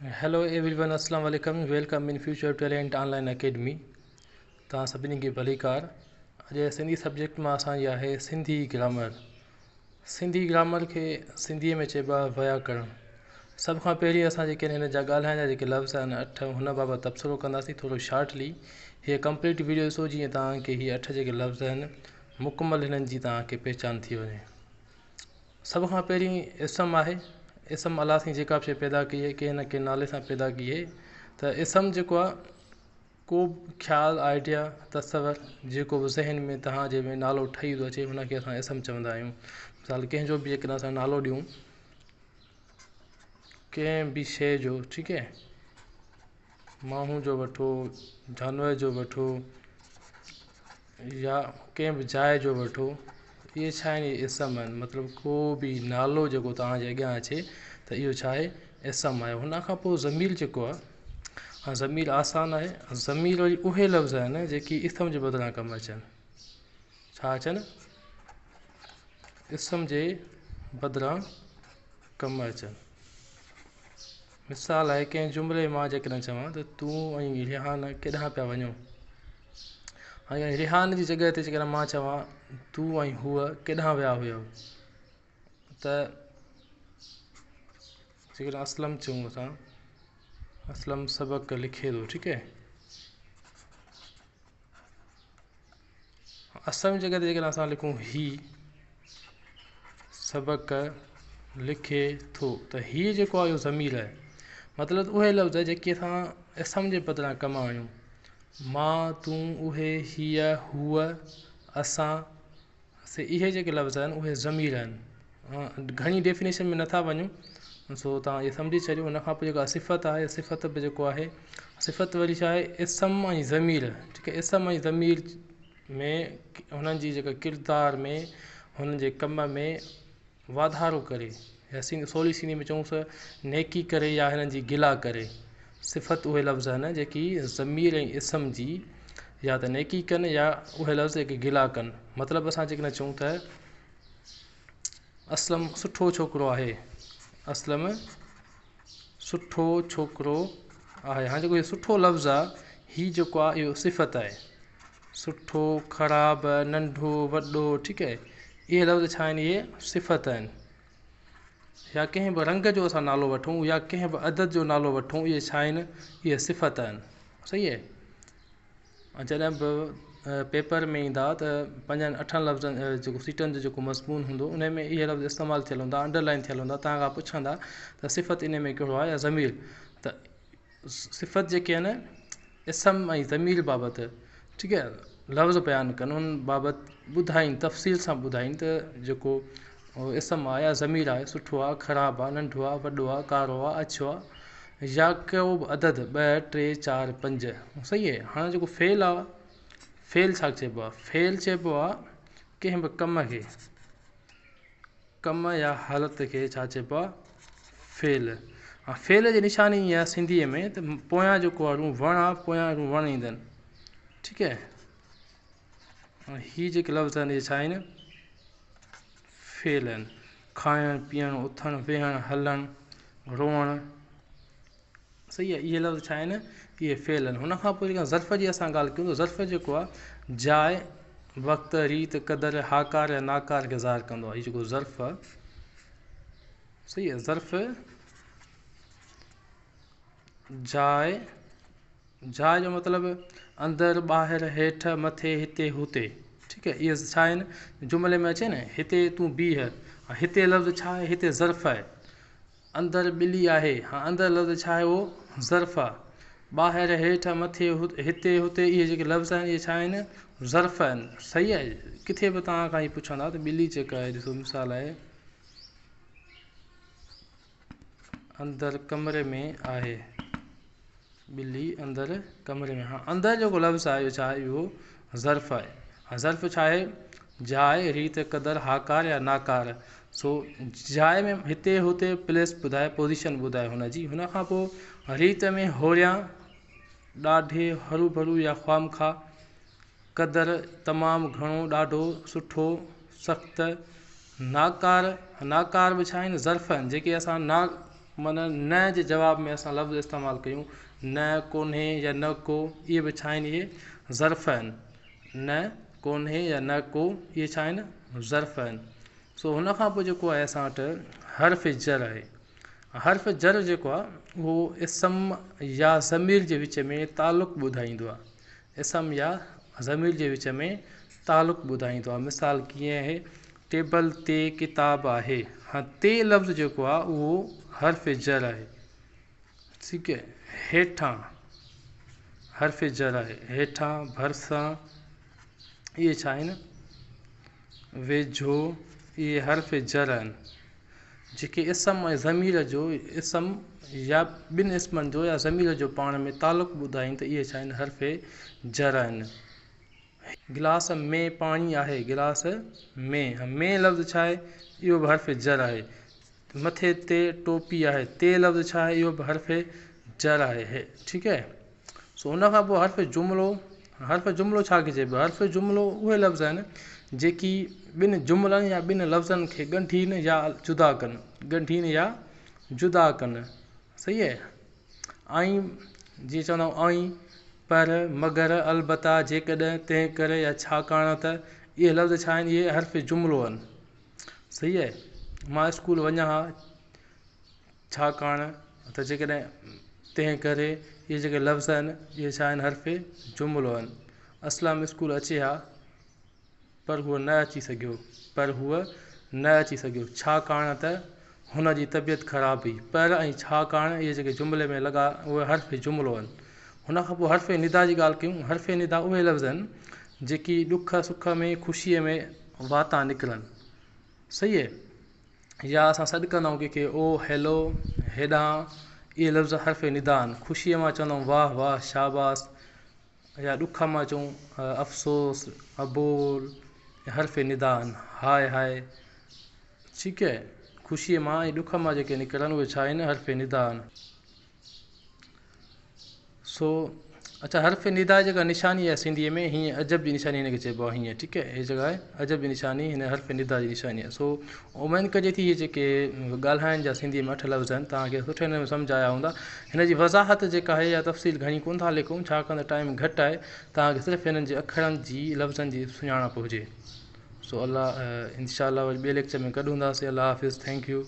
Hello everyone, अस्सलाम वालेकुम। Welcome in future talent online academy. तव्हां सभिनी खे भलीकार। अॼु सिंधी सब्जेक्ट में असांजी आहे सिंधी ग्रामर। सिंधी ग्रामर खे सिंधीअ में चइबो आहे व्याकरण। सभ खां पहिरीं असां जेके हिन जा ॻाल्हाइण जा जेके लफ़्ज़ आहिनि अठ, हुन बाबति तबसरो कंदासीं थोरो शार्टली। हीअ कंप्लीट वीडियो ॾिसो जीअं तव्हांखे हीअ अठ जेके लफ़्ज़ आहिनि मुकमल हिननि जी तव्हांखे पहचान थी वञे। सभ खां पहिरीं इसम आहे। इसम अलाह साईं जेका बि शइ पैदा कई आहे कंहिं न कंहिं नाले सां पैदा कई आहे। त इसम जेको आहे को बि ख़्यालु, आइडिया, तसवर जेको बि ज़हन में तव्हांजे में नालो ठही थो अचे हुनखे असां इसम चवंदा आहियूं। मिसाल कंहिंजो बि जेकॾहिं असां नालो ॾियूं कंहिं बि शइ जो, ठीकु आहे, माण्हू जो वठो, जानवर जो वठो या कंहिं बि जाइ जो वठो, इहे छा आहिनि, इहे इसम आहिनि। मतिलबु को बि नालो जेको तव्हांजे अॻियां अचे त इहो छा आहे, इसम आहे। हुन खां पोइ ज़मीर जेको आहे, ज़मीर आसान आहे। ज़मीर वरी उहे लफ़्ज़ आहिनि जेकी इसम जे बदिरां कमु अचनि। छा अचनि? इसम जे बदिरां कमु अचनि। मिसाल आहे, कंहिं जुमिले मां जेकॾहिं चवां त तूं ऐं रिहान केॾांहुं पिया वञो। हाणे रिहान जी जॻह ते जेकॾहिं मां चवां तूं ऐं हूअ केॾांहुं विया हुयव, त जेकॾहिं असलम चऊं असां, असलम सबक़ लिखे थो, ठीकु आहे। असम जी जॻह ते जेकॾहिं असां लिखूं ही सबक़ लिखे थो, त हीअ जेको आहे इहो ज़मीर आहे। मतिलबु उहे लफ़्ज़ जेके असां इसम जे बदिरां कमु आणियूं। मां, तूं, उहे, हीअ, हूअ, असां, इहे जेके लफ़्ज़ आहिनि उहे ज़मीर आहिनि। घणी डेफिनेशन में नथा वञूं, सो तव्हां इहे सम्झी छॾियो। हुन खां पोइ जेका सिफ़त आहे, सिफ़त बि जेको आहे, सिफ़त वरी छा आहे, इसम ऐं ज़मीर, ठीकु आहे। इसम ऐं ज़मीर में हुननि जी जेका किरदार में, हुननि जे कम में वाधारो करे, या सवली सिंधी में चऊं त नेकी करे या हिननि जी गिला करे। सिफ़त उहे लफ़्ज़ आहिनि जेकी ज़मीर ऐं इसम जी या त नेकी कनि या उहे लफ़्ज़ जेके गिला कनि। मतिलबु असां जेकॾहिं चऊं त असलम सुठो छोकिरो आहे, असलम सुठो छोकिरो आहे। हाणे जेको इहो सुठो लफ़्ज़ आहे, हीउ जेको आहे इहो सिफ़त आहे। सुठो, ख़राबु, नंढो, वॾो, ठीकु आहे, इहे लफ़्ज़ छा आहिनि, इहे सिफ़त आहिनि। या कंहिं बि रंग जो असां नालो वठूं या कंहिं बि अदद जो नालो वठूं, इहे छा आहिनि, इहे सिफ़त आहिनि। सही आहे। जॾहिं बि पेपर में ईंदा त 5-8 लफ़्ज़नि जेको सीटनि जो जेको मज़मून हूंदो उन में इहे लफ़्ज़ इस्तेमालु थियल हूंदा, अंडरलाइन थियल हूंदा। तव्हां खां पुछंदा त सिफ़त इन में कहिड़ो आहे या ज़मीर, त सिफ़त जेके आहिनि इसम ऐं ज़मीर बाबति, ठीकु आहे, लफ़्ज़ बयानु कनि, उन बाबति ॿुधाइनि, तफ़सील सां ॿुधाइनि त जेको इसम आहे या ज़मीर आहे, सुठो आहे, ख़राबु आहे, नंढो आहे, वॾो आहे, कारो आहे, अछो आहे, या को बि अदद 2, 3, 4, 5। सही आहे। हाणे जेको फेल आहे, फेल छा चइबो आहे, फेल चइबो आहे कंहिं बि कम खे, कम या हालत खे छा चइबो आहे, फेल। फेल जी निशानी आहे सिंधीअ में त पोयां जेको आहे वण आहे, पोयां वण ईंदनि, ठीकु आहे। हीअ जेके लफ़्ज़ आहिनि इहे छा आहिनि, फेल आहिनि। खाइणु, पीअणु, उथणु, वेहणु, हलणु, रोअणु, सही आहे, इहे लफ़्ज़ छा आहिनि, इहे फेल आहिनि। हुन खां पोइ जेका ज़र्फ़ जी असां ॻाल्हि कयूं त ज़र्फ़ जेको आहे जाइ, वक़्तु, रीत, क़दुरु, हाकार या नाकार खे ज़ाहिर कंदो आहे। हीअ जेको ज़र्फ़ आहे, सही आहे, ज़र्फ़ जाइ, जाइ जो मतिलबु अंदरि, ॿाहिरि, हेठि, मथे, हिते, हुते, ठीकु आहे। इहे छा आहिनि, जुमिले में अचे न, हिते तूं बीह, हिते लफ़्ज़ छा आहे, हिते ज़र्फ़ आहे। अंदरि ॿिली आहे, अंदरि लफ़्ज़ छा आहे, उहो ज़र्फ़ आहे। ॿाहिरि, हेठि, मथे, हिते, हुते, इहे जेके लफ़्ज़ आहिनि इहे छा आहिनि, ज़र्फ़ आहिनि। सही आहे। किथे बि तव्हां खां ई पुछंदा त ॿिली जेका आहे, ॾिसो मिसाल आहे, अंदरि कमरे में आहे, ॿिली अंदरि कमरे में, अंदरि जेको लफ़्ज़ आहे इहो छा आहे, इहो ज़र्फ़ आहे। ज़र्फ़ छा आहे, जाइ, रीत, क़दुरु, हाकार या नाकार। सो जाइ में हिते, हुते, प्लेस ॿुधाए, पोज़ीशन ॿुधाए हुनजी। हुन खां पोइ रीत में होरियां, ॾाढे, हरू भरू या ख़्वामख़ा। क़दुरु तमामु घणो, ॾाढो, सुठो, सख़्तु। नाकार, नाकार बि छा आहिनि, ज़र्फ़ आहिनि जेके असां माना न जे जवाब में असां लफ़्ज़ इस्तेमालु कयूं, न कोन्हे या न को, इहे बि छा आहिनि, इहे ज़र्फ़ आहिनि। न कोन्हे या न को, इहे छा आहिनि, ज़र्फ़ आहिनि। सो हुन खां पोइ जेको आहे असां वटि हर्फ़ जर आहे। हर्फ़ जर जेको आहे उहो इसम या ज़मीर जे विच में तालुक़ु ॿुधाईंदो आहे। इसम या ज़मीर जे विच में तालुक़ु ॿुधाईंदो आहे। मिसाल कीअं आहे, टेबल ते किताब आहे। हाँ, ते लफ़्ज़ जेको आहे उहो हर्फ़ जर आहे। ठीकु आहे। हेठां हर्फ़ जर आहे, हेठां, भरिसां, इहे छा आहिनि, वेझो, इहे हर्फ़ जर आहिनि। जेके इसम ऐं ज़मीर जो, इसम या ॿिनि इस्मनि जो या ज़मीर जो पाण में तालुक़ु ॿुधाइनि त इहे छा आहिनि, हर्फ़ जर आहिनि। गिलास में पाणी आहे, गिलास में लफ़्ज़ छा आहे, इहो बि हर्फ़ जर आहे। मथे ते टोपी आहे, ते लफ़्ज़ छा आहे, इहो बि हर्फ़ जर आहे। ठीकु आहे। सो हुन खां पोइ हर्फ़ जुमिलो। हर्फ़ जुमिलो छा खे चइबो आहे, हर्फ़ जुमिलो उहे लफ़्ज़ आहिनि जेकी ॿिनि जुमिलनि या ॿिनि लफ़्ज़नि खे ॻंढीनि या जुदा कनि, ॻंढीनि या जुदा कनि। सही आहे। ऐं जीअं चवंदा आहियूं ऐं, पर, मगर, अलबत्ता, जेकॾहिं, तंहिं करे या छाकाणि त, इहे लफ़्ज़ छा आहिनि, इहे हर्फ़ जुमिलो आहिनि। सही आहे। मां स्कूल वञा हा छाकाणि त, जेकॾहिं, तंहिं करे, इहे जेके लफ़्ज़ आहिनि इहे छा आहिनि, हर्फ़ जुमिलो आहिनि। असलम स्कूल अचे हा पर हूअ न अची सघियो, छाकाणि त हुन जी तबियत ख़राबु हुई। पर ऐं छाकाणि, इहे जेके जुमिले में लॻा उहे हर्फ़ जुमिलो आहिनि। हुन खां पोइ हर्फ़ निदा जी ॻाल्हि कयूं। हर्फ़ निदा उहे लफ़्ज़ आहिनि जेकी ॾुख सुख में, ख़ुशीअ में वाता निकिरनि। सही आहे। या असां सॾु कंदा आहियूं कंहिंखे, ओ, हैलो, हेॾां, इहे लफ़्ज़ हर्फ़ निदा आहिनि। ख़ुशीअ मां चवंदा आहियूं वाह वाह, शाबाश, या ॾुख मां चऊं अफ़सोस, अबोर, हर्फ़ निदा आहिनि। हाय हाय। ठीकु आहे। ख़ुशीअ मां ऐं ॾुख मां जेके निकिरनि उहे छा आहिनि, हर्फ़ निदा आहिनि। सो अच्छा, हर्फ़ निदा जेका निशानी आहे सिंधीअ में, हीअं अजब जी निशानी हिनखे चइबो आहे। हीअं ठीकु आहे, हीअ जेका आहे अजब जी निशानी, हिन हर्फ़ निदा जी निशानी आहे। सो उमेदु कजे थी इहे जेके ॻाल्हाइण जा सिंधीअ में 8 लफ़्ज़ आहिनि तव्हांखे सुठे नमूने सम्झ आया हूंदा। हिन जी वज़ाहत जेका आहे या तफ़सील घणी कोन था लिखूं, छाकाणि त टाइम घटि आहे। तव्हांखे सिर्फ़ु हिननि जे अखरनि जी, लफ़्ज़नि जी सुञाणप हुजे। सो अलाह, इंशा अलाह वरी ॿिए लेक्चर में गॾु हूंदासीं। अलाह हाफ़िज़, थैंक यू।